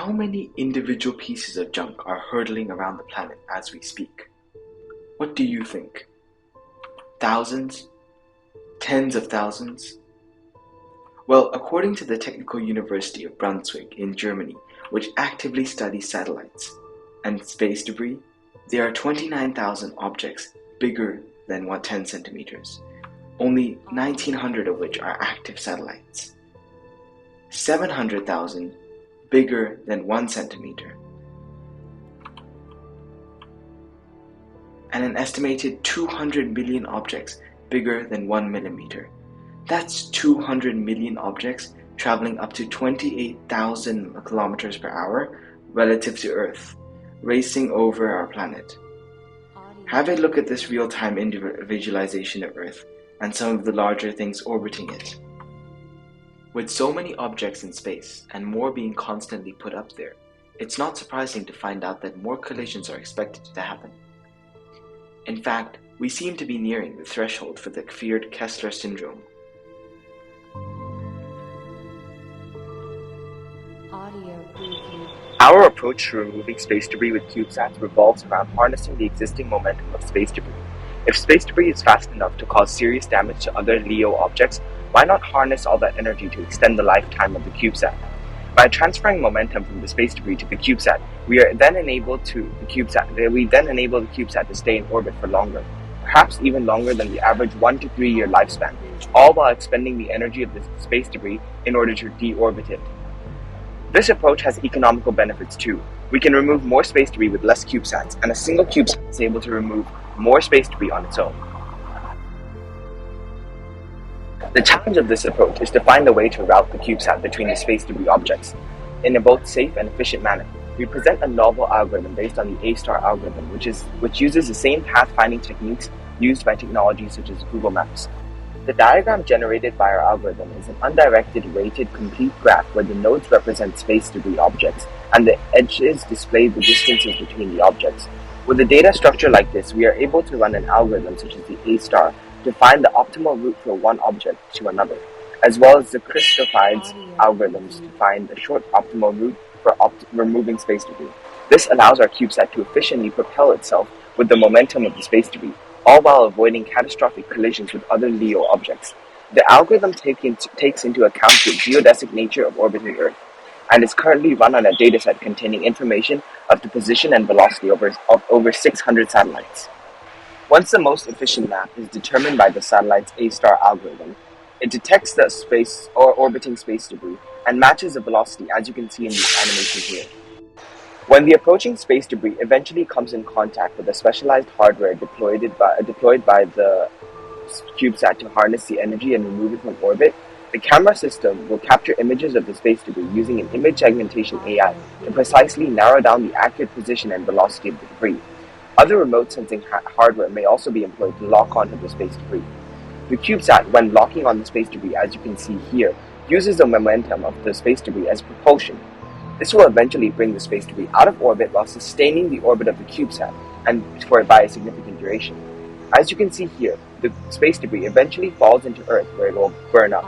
How many individual pieces of junk are hurtling around the planet as we speak? What do you think? Thousands? Tens of thousands? Well, according to the Technical University of Brunswick in Germany, which actively studies satellites and space debris, there are 29,000 objects bigger than 10 centimeters, only 1,900 of which are active satellites. 700,000 bigger than 1 centimeter, and an estimated 200 million objects bigger than 1 millimeter. That's 200 million objects traveling up to 28,000 kilometers per hour relative to Earth, racing over our planet. Have a look at this real-time visualization of Earth and some of the larger things orbiting it. With so many objects in space and more being constantly put up there, it's not surprising to find out that more collisions are expected to happen. In fact, we seem to be nearing the threshold for the feared Kessler syndrome. Our approach to removing space debris with CubeSats revolves around harnessing the existing momentum of space debris. If space debris is fast enough to cause serious damage to other LEO objects, why not harness all that energy to extend the lifetime of the CubeSat? By transferring momentum from the space debris to the CubeSat, we then enable the CubeSat to stay in orbit for longer, perhaps even longer than the average 1 to 3 year lifespan, all while expending the energy of the space debris in order to deorbit it. This approach has economical benefits too. We can remove more space debris with less CubeSats, and a single CubeSat is able to remove more space debris on its own. The challenge of this approach is to find a way to route the CubeSat between the space debris objects in a both safe and efficient manner. We present a novel algorithm based on the A* algorithm, which uses the same pathfinding techniques used by technologies such as Google Maps. The diagram generated by our algorithm is an undirected, weighted, complete graph where the nodes represent space debris objects and the edges display the distances between the objects. With a data structure like this, we are able to run an algorithm such as the A* to find the optimal route for one object to another, as well as the Christophides's algorithms to find the short optimal route for removing space debris. This allows our CubeSat to efficiently propel itself with the momentum of the space debris, all while avoiding catastrophic collisions with other LEO objects. The algorithm takes into account the geodesic nature of orbiting Earth, and is currently run on a dataset containing information of the position and velocity of over 600 satellites. Once the most efficient map is determined by the satellite's A* algorithm, it detects the orbiting space debris and matches the velocity, as you can see in the animation here. When the approaching space debris eventually comes in contact with a specialized hardware deployed by the CubeSat to harness the energy and remove it from orbit, the camera system will capture images of the space debris using an image segmentation AI to precisely narrow down the accurate position and velocity of the debris. Other remote sensing hardware may also be employed to lock onto the space debris. The CubeSat, when locking on the space debris, as you can see here, uses the momentum of the space debris as propulsion. This will eventually bring the space debris out of orbit while sustaining the orbit of the CubeSat, and by a significant duration. As you can see here, the space debris eventually falls into Earth where it will burn up.